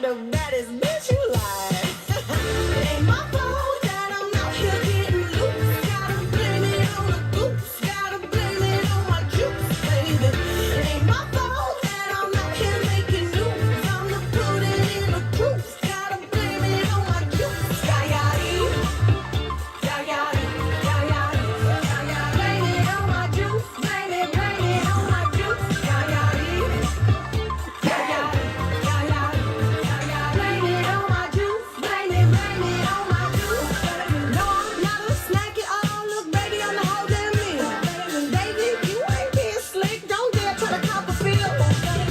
the baddest bitch you like. It ain't my fault that I'm out here getting loose. Gotta blame it on the goose. Gotta blame it on my juice, baby. It ain't my fault that I'm out here making news. I'm the pudding in the proof. Gotta blame it on my juice. Ya-ya-dee. Ya-ya-dee. Ya-ya-dee. Ya-ya. Blame it on my juice. Blame it on my juice. Ya-ya-dee. Ya-ya-dee. Ya-ya-dee. Ya-ya. Blame it on my juice. Blame it on my juice. No, I'm not a snack at all. Look, baby, I'm the whole damn meal. Baby, you ain't being slick. Don't dare try to cop a feel.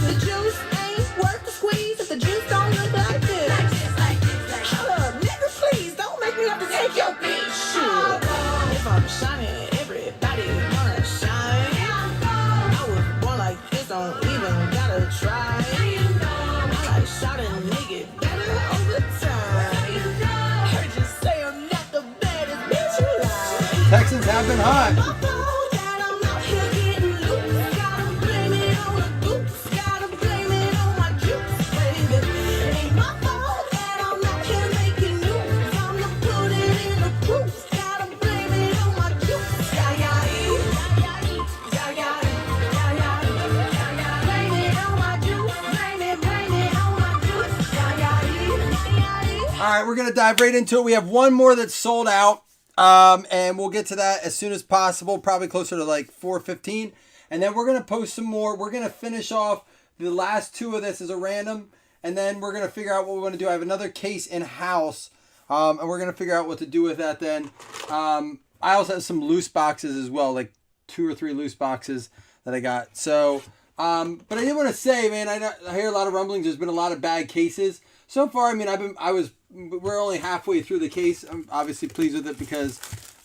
The juice ain't worth the squeeze if the juice don't look like this. Hold up, nigga, please don't make me have to take your bitch. Shit. If I'm shining, everybody wanna shine. I was born like this, don't even gotta try. I shot a nigga better over time. Heard you say I'm not the baddest bitch you like. Texans have been hot. My fault that I'm out here getting loose. Gotta blame it on the goose. Gotta blame it on my juice, baby. It ain't my fault that I'm out here making news. I'm the pudding in the proof. Gotta blame it on my juice. Ya-ya-dee. Ya-ya-dee. Ya-ya-dee. Ya-ya-dee. Ya-ya. Blame it on my juice. Blame it on my juice. Ya-ya-dee. Ya-ya-dee. All right, we're going to dive right into it. We have one more that's sold out, and we'll get to that as soon as possible, probably closer to like 4:15. And then we're going to post some more. We're going to finish off the last two of this as a random, and then we're going to figure out what we want to do. I have another case in-house, and we're going to figure out what to do with that then. I also have some loose boxes as well, like 2 or 3 loose boxes that I got. So, but I did want to say, man, I hear a lot of rumblings. There's been a lot of bad cases. So far, I mean, we're only halfway through the case. I'm obviously pleased with it because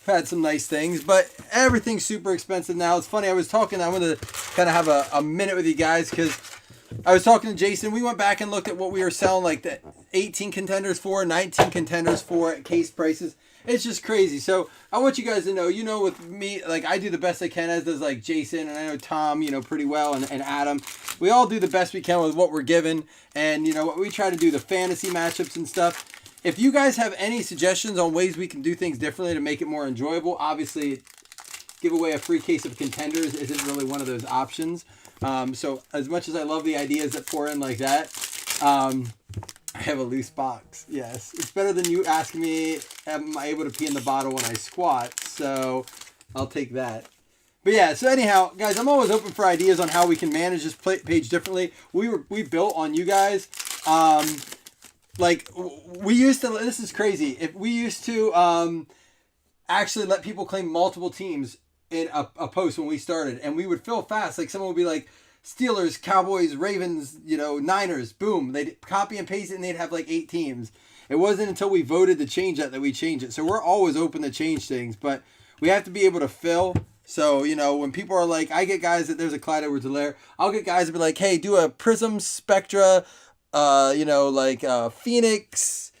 I've had some nice things, but everything's super expensive now. It's funny, I want to kind of have a minute with you guys because I was talking to Jason. We went back and looked at what we were selling like the 18 contenders for, 19 contenders for at case prices. It's just crazy. So I want you guys to know, with me, like I do the best I can, as does like Jason, and I know Tom, pretty well, and Adam. We all do the best we can with what we're given, and we try to do the fantasy matchups and stuff. If you guys have any suggestions on ways we can do things differently to make it more enjoyable, obviously give away a free case of contenders isn't really one of those options. So as much as I love the ideas that pour in like that, I have a loose box. Yes, it's better than you asking me, am I able to pee in the bottle when I squat? So I'll take that. But yeah, so anyhow, guys, I'm always open for ideas on how we can manage this page differently. We built on you guys. Like we used to, this is crazy. If we used to actually let people claim multiple teams in a post when we started, and we would fill fast. Like someone would be like, Steelers, Cowboys, Ravens, Niners, boom. They'd copy and paste it and they'd have like 8 teams. It wasn't until we voted to change that we changed it. So we're always open to change things, but we have to be able to fill. So, when people are like, I get guys that there's a Clyde Edwards-Helaire, I'll get guys that be like, hey, do a Prism, Spectra, Phoenix,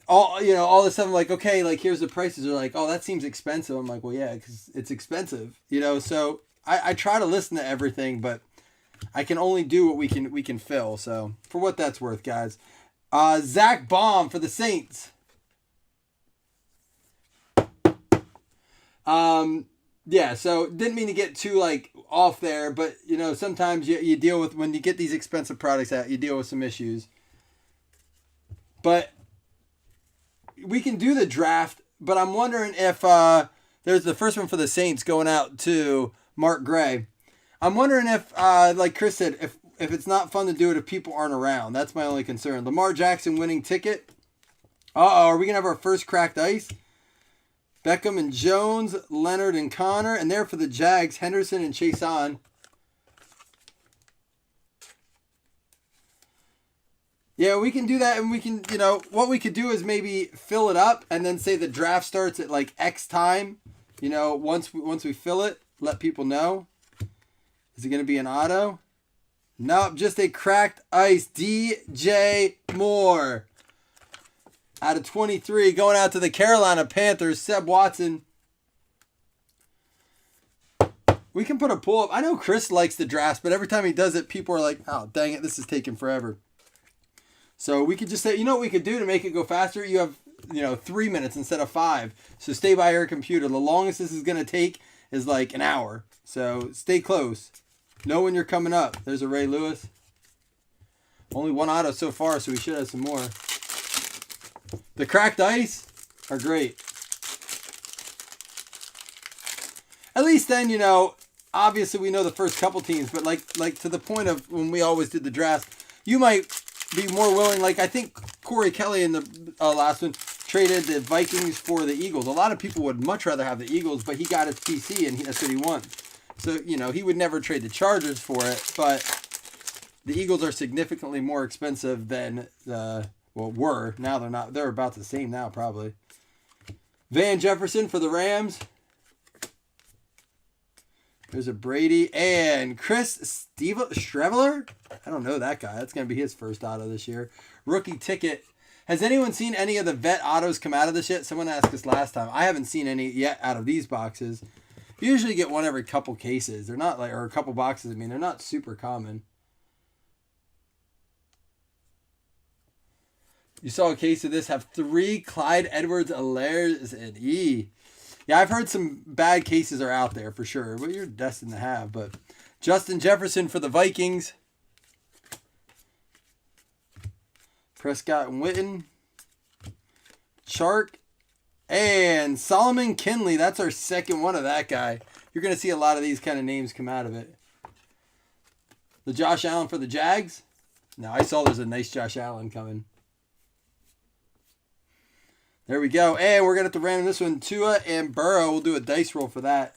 all this stuff. I'm like, okay, like here's the prices. They're like, oh, that seems expensive. I'm like, well, yeah, because it's expensive, so I try to listen to everything, but I can only do what we can fill. So for what that's worth, guys. Zach Baum for the Saints. Yeah, so didn't mean to get too off there, but sometimes you deal with, when you get these expensive products out, you deal with some issues. But we can do the draft, but I'm wondering if there's the first one for the Saints going out to Mark Gray. I'm wondering if, like Chris said, if it's not fun to do it if people aren't around. That's my only concern. Lamar Jackson winning ticket. Are we going to have our first cracked ice? Beckham and Jones, Leonard and Connor. And there for the Jags, Henderson and Chason. Yeah, we can do that, and we can, what we could do is maybe fill it up and then say the draft starts at X time. Once we fill it, let people know. Is it going to be an auto? Nope, just a cracked ice. DJ Moore. Out of 23, going out to the Carolina Panthers, Seb Watson. We can put a pull up. I know Chris likes the drafts, but every time he does it, people are like, oh, dang it, this is taking forever. So we could just say, you know what we could do to make it go faster? You have, 3 minutes instead of 5. So stay by your computer. The longest this is going to take is like an hour. So stay close. Know when you're coming up. There's a Ray Lewis. Only one auto so far, so we should have some more. The cracked ice are great. At least then, obviously we know the first couple teams, but like to the point of when we always did the draft, you might be more willing. Like I think Corey Kelly in the last one traded the Vikings for the Eagles. A lot of people would much rather have the Eagles, but he got his PC and that's what he wants. So, he would never trade the Chargers for it, but the Eagles are significantly more expensive than were. Now they're not. They're about the same now, probably. Van Jefferson for the Rams. There's a Brady and Chris Streveler. I don't know that guy. That's going to be his first auto this year. Rookie ticket. Has anyone seen any of the vet autos come out of this yet? Someone asked us last time. I haven't seen any yet out of these boxes. You usually get one every couple cases. They're not or a couple boxes. I mean, they're not super common. You saw a case of this. Have 3 Clyde Edwards-Helaire and E. Yeah, I've heard some bad cases are out there for sure. But you're destined to have. But Justin Jefferson for the Vikings. Prescott and Witten. Chark. And Solomon Kinley. That's our second one of that guy. You're going to see a lot of these kind of names come out of it. The Josh Allen for the Jags. No, I saw there's a nice Josh Allen coming. There we go. And we're going to have to random this one. Tua and Burrow. We'll do a dice roll for that.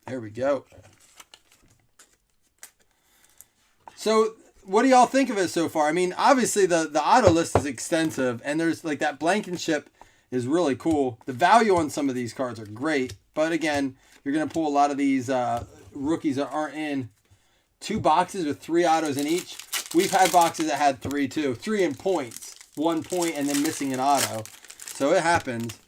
There we go. So, what do y'all think of it so far? I mean, obviously the auto list is extensive. And there's like that Blankenship is really cool. The value on some of these cards are great. But again, you're going to pull a lot of these rookies that aren't in 2 boxes with 3 autos in each. We've had boxes that had 3 too. 3 in points. 1 point and then missing an auto. So it happens.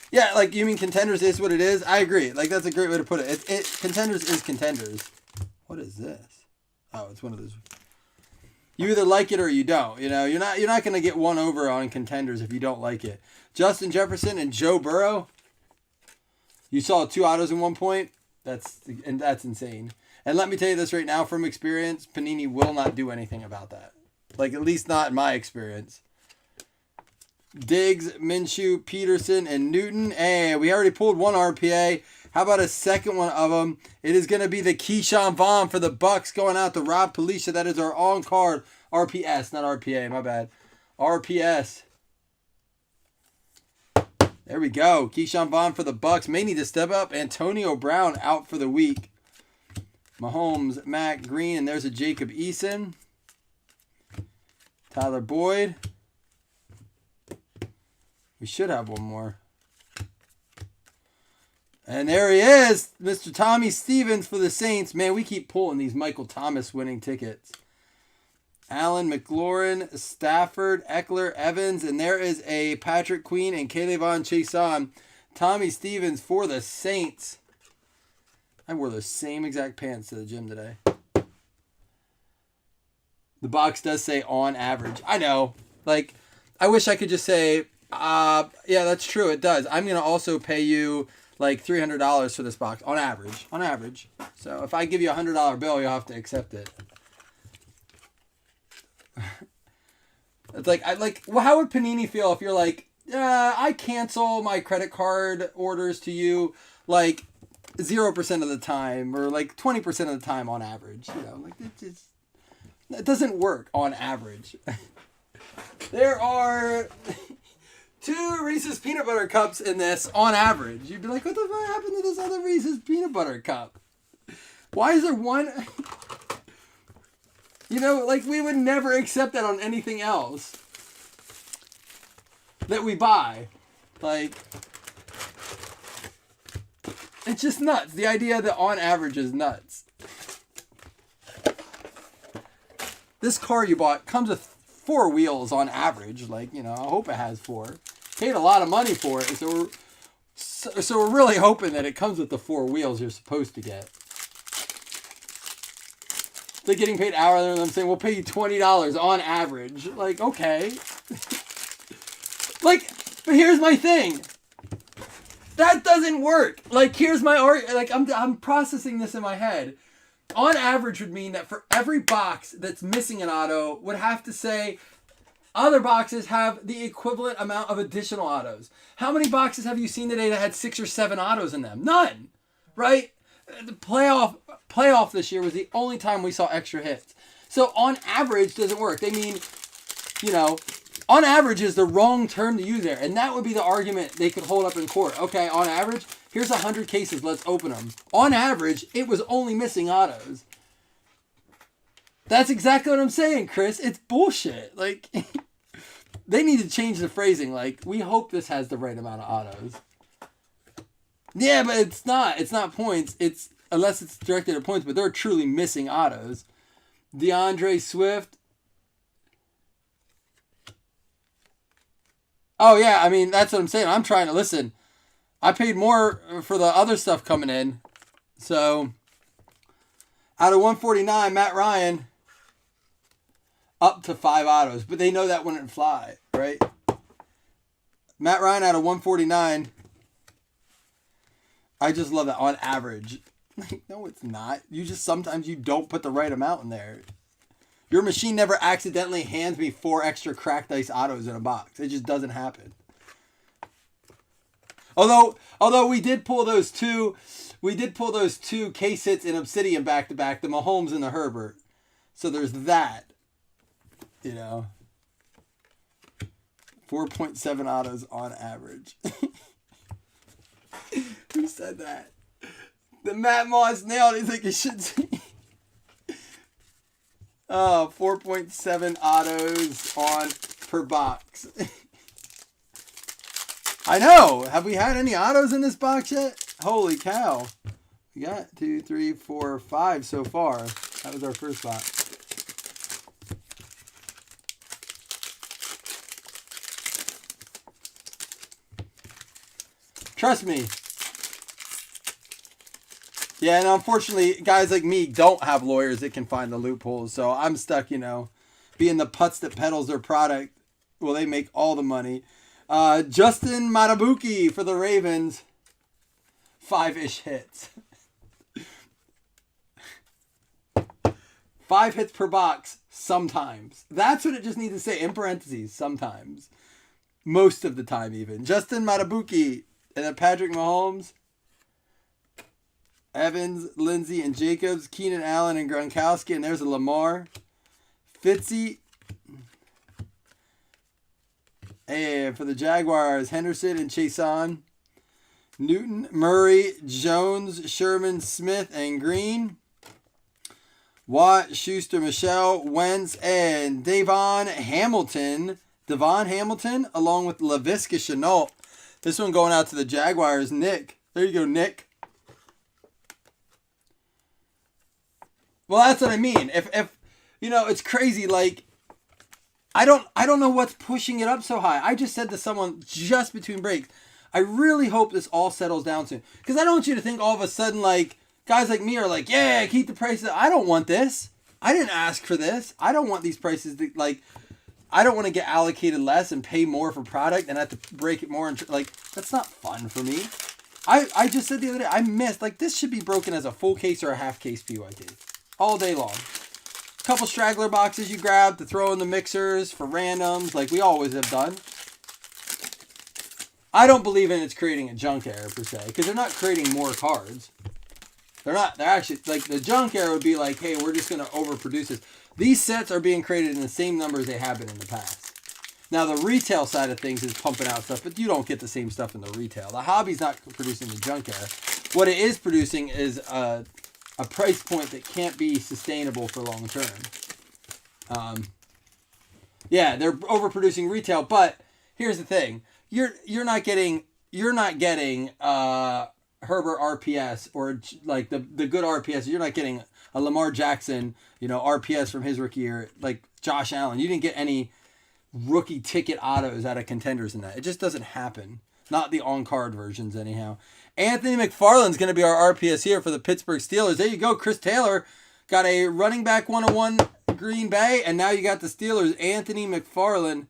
Yeah, like you mean Contenders is what it is? I agree. Like that's a great way to put it. Contenders is Contenders. What is this? Oh, it's one of those. You either like it or you don't. You're not going to get one over on Contenders if you don't like it. Justin Jefferson and Joe Burrow. You saw 2 autos in 1 point. That's insane. And let me tell you this right now from experience, Panini will not do anything about that. Like at least not in my experience. Diggs, Minshew, Peterson, and Newton. And we already pulled 1 RPA. How about a second one of them? It is going to be the Keyshawn Vaughn for the Bucks going out to Rob Palisha. That is our on-card RPS, not RPA. My bad. RPS. There we go. Keyshawn Vaughn for the Bucks. May need to step up. Antonio Brown out for the week. Mahomes, Matt Green, and there's a Jacob Eason. Tyler Boyd. We should have one more. And there he is, Mr. Tommy Stevens for the Saints. Man, we keep pulling these Michael Thomas winning tickets. Allen, McLaurin, Stafford, Eckler, Evans, and there is a Patrick Queen and Kayvon Chason. Tommy Stevens for the Saints. I wore those same exact pants to the gym today. The box does say on average. I know. Like, I wish I could just say, yeah, that's true. It does. I'm going to also pay you like $300 for this box on average. On average. So if I give you a $100 bill, you'll have to accept it. It's like, well, how would Panini feel if you're like, I cancel my credit card orders to you like 0% of the time or like 20% of the time on average? Like it doesn't work on average. There are 2 Reese's Peanut Butter Cups in this on average. You'd be like, what the fuck happened to this other Reese's Peanut Butter Cup? Why is there one? Like we would never accept that on anything else that we buy. Like, it's just nuts. The idea that on average is nuts. This car you bought comes with 4 wheels on average. Like, I hope it has 4. Paid a lot of money for it, so we're really hoping that it comes with the 4 wheels you're supposed to get. They're getting paid hourly, and I'm saying we'll pay you $20 on average. Like, okay. Like, but here's my thing. That doesn't work. Like, here's my like I'm processing this in my head. On average would mean that for every box that's missing an auto would have to say other boxes have the equivalent amount of additional autos. How many boxes have you seen today that had 6 or 7 autos in them? None. Right? The playoff this year was the only time we saw extra hits. So on average doesn't work. They mean, on average is the wrong term to use there. And that would be the argument they could hold up in court. Okay, on average, here's 100 cases. Let's open them. On average, it was only missing autos. That's exactly what I'm saying, Chris. It's bullshit. Like, they need to change the phrasing. Like, we hope this has the right amount of autos. Yeah, but it's not. It's not points. It's unless it's directed at points, but they're truly missing autos. DeAndre Swift. Oh, yeah. I mean, that's what I'm saying. I'm trying to listen. I paid more for the other stuff coming in. So, out of 149, Matt Ryan, up to 5 autos. But they know that wouldn't fly, right? Matt Ryan out of 149. I just love that on average. Like, no, it's not. Sometimes you don't put the right amount in there. Your machine never accidentally hands me 4 extra cracked ice autos in a box. It just doesn't happen. Although we did pull those two case hits in Obsidian back to back, the Mahomes and the Herbert. So there's that. 4.7 autos on average. Who said that? The Matt Moss nailed it. He's like, it should see. 4.7 autos on per box. I know. Have we had any autos in this box yet? Holy cow. We got 2, 3, 4, 5 so far. That was our first box. Trust me. Yeah, and unfortunately, guys like me don't have lawyers that can find the loopholes. So I'm stuck, being the putz that peddles their product. Well, they make all the money. Justin Matabuki for the Ravens. 5-ish hits. 5 hits per box, sometimes. That's what it just needs to say, in parentheses, sometimes. Most of the time, even. Justin Matabuki. And then Patrick Mahomes. Evans, Lindsey, and Jacobs. Keenan Allen and Gronkowski. And there's a Lamar. Fitzy. And for the Jaguars, Henderson and Chason. Newton, Murray, Jones, Sherman, Smith, and Green. Watt, Schuster, Michelle, Wentz, and Devon Hamilton, along with Laviska Shenault. This one going out to the Jaguars, Nick. There you go, Nick. Well, that's what I mean. If it's crazy. Like, I don't know what's pushing it up so high. I just said to someone just between breaks, I really hope this all settles down soon. Because I don't want you to think all of a sudden, like, guys like me are like, yeah, keep the prices. I don't want this. I didn't ask for this. I don't want these prices to, like, I don't want to get allocated less and pay more for product and have to break it more. And like, that's not fun for me. I just said the other day, I missed, like, this should be broken as a full case or a half case PYT. All day long. Couple straggler boxes you grab to throw in the mixers for randoms, like we always have done. I don't believe in it's creating a junk error per se, because they're not creating more cards. They're actually, like, the junk error would be like, hey, we're just going to overproduce this. These sets are being created in the same numbers they have been in the past. Now, the retail side of things is pumping out stuff, but you don't get the same stuff in the retail. The hobby's not producing the junk error. What it is producing is a price point that can't be sustainable for long term. Yeah, they're overproducing retail, but here's the thing: you're not getting Herbert RPS or like the good RPS. You're not getting a Lamar Jackson, RPS from his rookie year. Like, Josh Allen. You didn't get any rookie ticket autos out of contenders in that. It just doesn't happen. Not the on-card versions, anyhow. Anthony McFarland's going to be our RPS here for the Pittsburgh Steelers. There you go. Chris Taylor got a running back 101 Green Bay, and now you got the Steelers. Anthony McFarland.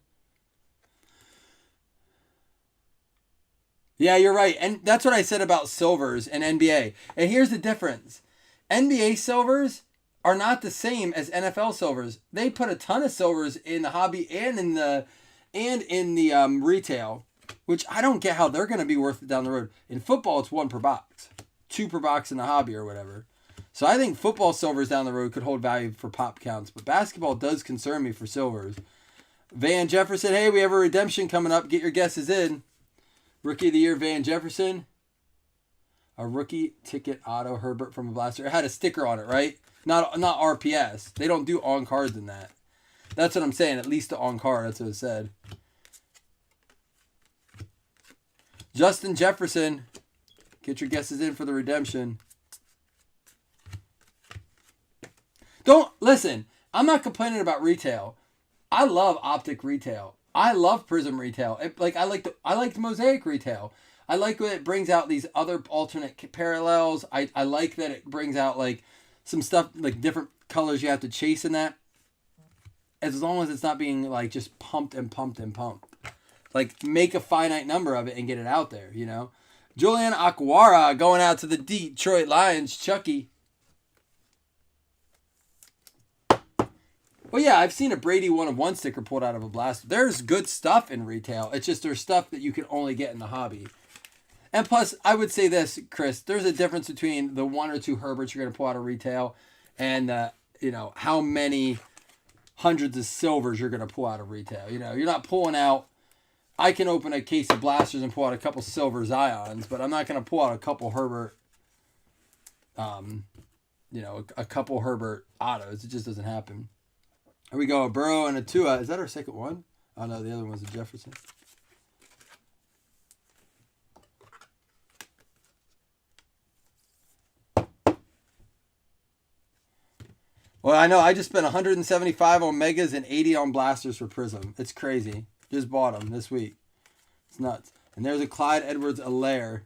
Yeah, you're right. And that's what I said about silvers and NBA. And here's the difference. NBA silvers are not the same as NFL silvers. They put a ton of silvers in the hobby and in the retail, which I don't get how they're going to be worth it down the road. In football, it's 1 per box, 2 per box in the hobby or whatever. So I think football silvers down the road could hold value for pop counts, but basketball does concern me for silvers. Van Jefferson, hey, we have a redemption coming up. Get your guesses in. Rookie of the Year, Van Jefferson. A rookie ticket auto, Herbert from a blaster. It had a sticker on it, right? Not RPS. They don't do on cards in that. That's what I'm saying. At least the on card. That's what it said. Justin Jefferson. Get your guesses in for the redemption. Don't listen. I'm not complaining about retail. I love optic retail. I love Prism retail. I like the Mosaic retail. I like when it brings out these other alternate parallels. I like that it brings out like some stuff like different colors you have to chase in that. As long as it's not being like just pumped and pumped and pumped. Like make a finite number of it and get it out there, you know. Julian Aquara going out to the Detroit Lions. Chucky. Well, yeah, I've seen a Brady 1-of-1 sticker pulled out of a blaster. There's good stuff in retail. It's just there's stuff that you can only get in the hobby. And plus, I would say this, Chris, there's a difference between the 1 or 2 Herberts you're going to pull out of retail and, how many hundreds of silvers you're going to pull out of retail. You know, you're not pulling out, I can open a case of blasters and pull out a couple silver Zions, but I'm not going to pull out a couple Herbert, a couple Herbert autos. It just doesn't happen. Here we go, a Burrow and a Tua. Is that our second one? Oh, no, the other one's a Jefferson. Well, I know. I just spent 175 on Megas and 80 on Blasters for Prism. It's crazy. Just bought them this week. It's nuts. And there's a Clyde Edwards-Helaire.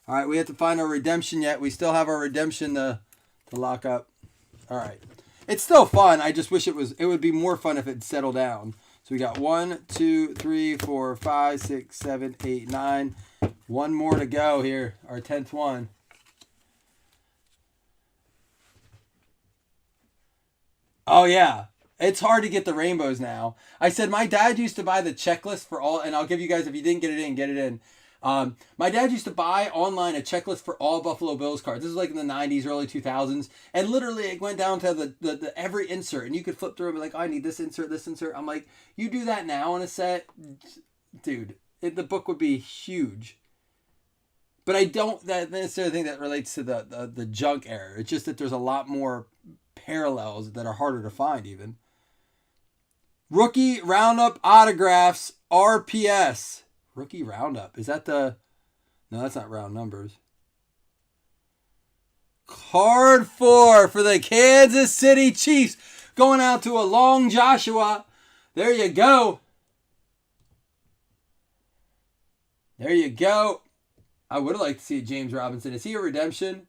All right, we have to find our redemption yet. We still have our redemption to lock up. All right. It's still fun. I just wish it would be more fun if it settled down. So we got 1, 2, 3, 4, 5, 6, 7, 8, 9. One more to go here. Our 10th one. Oh, yeah. It's hard to get the rainbows now. I said my dad used to buy the checklist for all, and I'll give you guys, if you didn't get it in, get it in. My dad used to buy online a checklist for all Buffalo Bills cards. This is like in the 90s, early 2000s. And literally it went down to the every insert. And you could flip through and be like, oh, I need this insert, this insert. I'm like, you do that now in a set? Dude, the book would be huge. But I don't necessarily think that relates to the junk era. It's just that there's a lot more parallels that are harder to find even. Rookie Roundup Autographs, RPS. Rookie Roundup. Is that the... No, that's not round numbers. Card 4 for the Kansas City Chiefs. Going out to a Long Joshua. There you go. There you go. I would have liked to see James Robinson. Is he a redemption?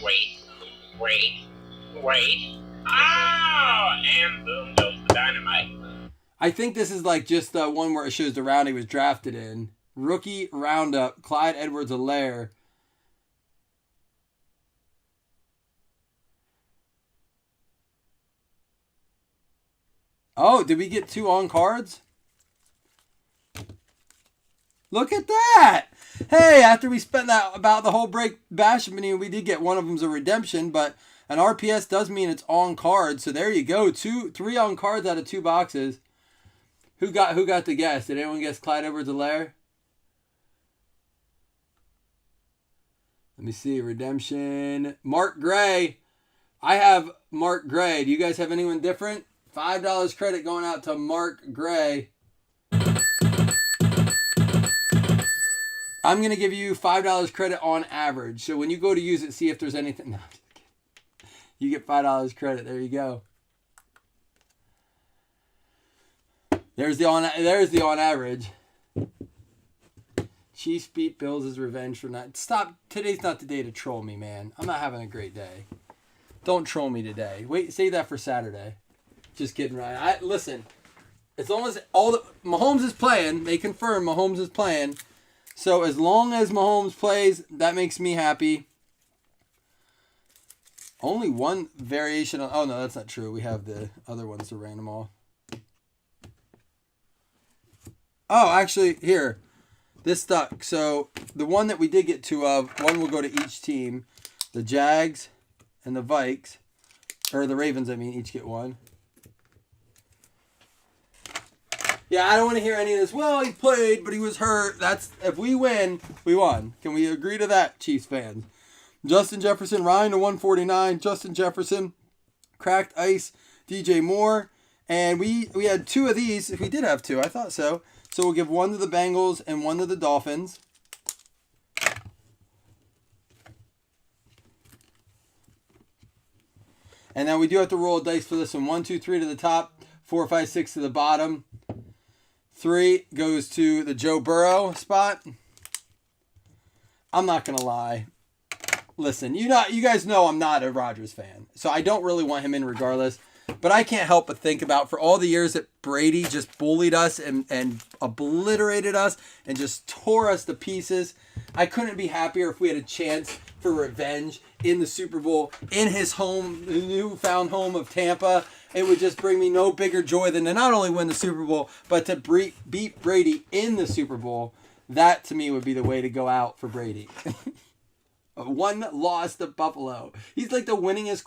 Wait. Oh! And boom goes the dynamite. I think this is like just the one where it shows the round he was drafted in. Rookie Roundup, Clyde Edwards-Helaire. Oh, did we get 2 on cards? Look at that! Hey, after we spent that about the whole break bashing, we did get one of them's a redemption, but an RPS does mean it's on cards. So there you go, 3 on cards out of 2 boxes. Who got the guess? Did anyone guess Clyde Edwards-Helaire? Let me see. Redemption. Mark Gray. I have Mark Gray. Do you guys have anyone different? $5 credit going out to Mark Gray. I'm going to give you $5 credit on average. So when you go to use it, see if there's anything. No, You get $5 credit. There you go. There's the on average. Chiefs beat Bills as revenge for not. Stop. Today's not the day to troll me, man. I'm not having a great day. Don't troll me today. Wait, save that for Saturday. Just kidding, Ryan. Listen. As long as Mahomes is playing, they confirm Mahomes is playing. So as long as Mahomes plays, that makes me happy. Only one variation on. Oh no, that's not true. We have the other ones to random all. Oh, actually, here. This stuck. So the one that we did get two of, one will go to each team. The Jags and the Vikes, or the Ravens, I mean, each get one. Yeah, I don't want to hear any of this. Well, he played, but he was hurt. That's if we win, we won. Can we agree to that, Chiefs fans? Justin Jefferson, Ryan to 149. Justin Jefferson, Cracked Ice, DJ Moore. And we had two of these. If we did have two, I thought so. So we'll give one to the Bengals and one to the Dolphins. And then we do have to roll a dice for this one. 1, 2, 3 to the top. 4, 5, 6 to the bottom. 3 goes to the Joe Burrow spot. I'm not going to lie. Listen, you guys know I'm not a Rodgers fan. So I don't really want him in regardless. But I can't help but think about for all the years that Brady just bullied us and obliterated us and just tore us to pieces. I couldn't be happier if we had a chance for revenge in the Super Bowl, in his home, the newfound home of Tampa. It would just bring me no bigger joy than to not only win the Super Bowl, but to beat Brady in the Super Bowl. That, to me, would be the way to go out for Brady. One loss to Buffalo. He's like the winningest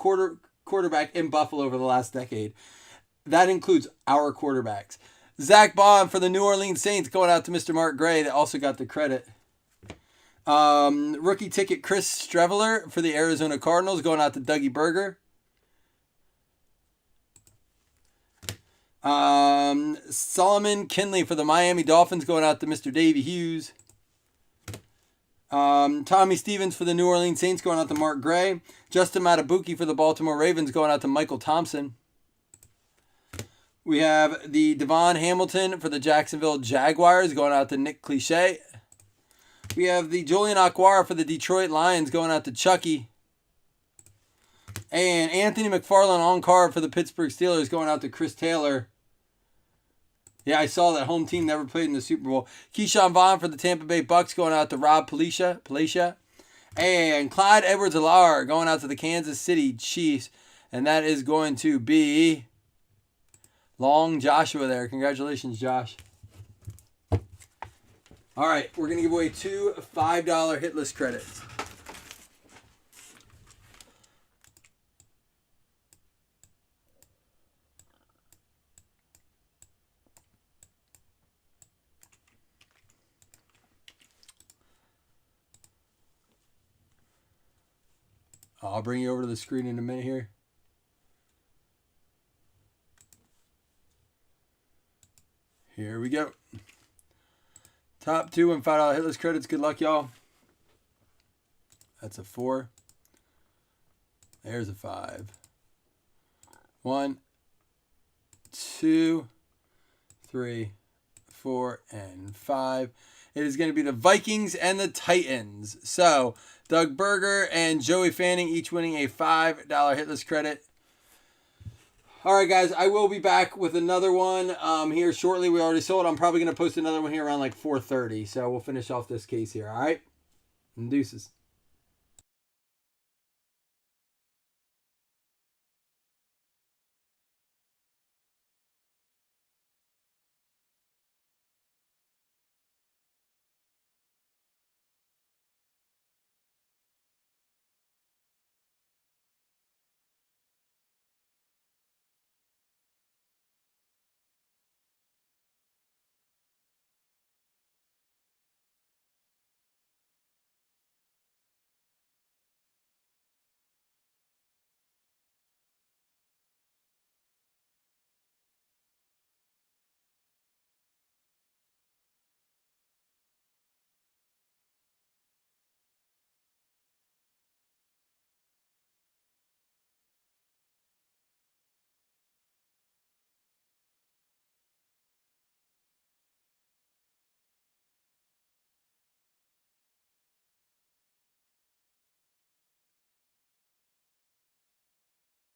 quarterback in Buffalo over the last decade. That includes our quarterbacks. Zach Bond for the New Orleans Saints going out to Mr. Mark Gray that also got the credit. Rookie ticket Chris Streveler for the Arizona Cardinals going out to Dougie Berger. Solomon Kinley for the Miami Dolphins going out to Mr. Davey Hughes. Tommy Stevens for the New Orleans Saints going out to Mark Gray. Justin Matabuki for the Baltimore Ravens going out to Michael Thompson. We have the Devon Hamilton for the Jacksonville Jaguars going out to Nick Cliche. We have the Julian Aquara for the Detroit Lions going out to Chucky. And Anthony McFarland on card for the Pittsburgh Steelers going out to Chris Taylor. Yeah, I saw that home team never played in the Super Bowl. Keyshawn Vaughn for the Tampa Bay Bucks going out to Rob Palacia. And Clyde Edwards-Helaire going out to the Kansas City Chiefs. And that is going to be Long Joshua there. Congratulations, Josh. All right, we're going to give away 2 $5 hit list credits. I'll bring you over to the screen in a minute here. Here we go. Top 2 and $5 hit list credits. Good luck, y'all. That's a 4. There's a 5. 1, 2, 3, 4, and 5. It is going to be the Vikings and the Titans. So, Doug Berger and Joey Fanning each winning a $5 hit list credit. All right, guys, I will be back with another one here shortly. We already sold. I'm probably going to post another one here around like 4:30. So we'll finish off this case here, all right? And deuces.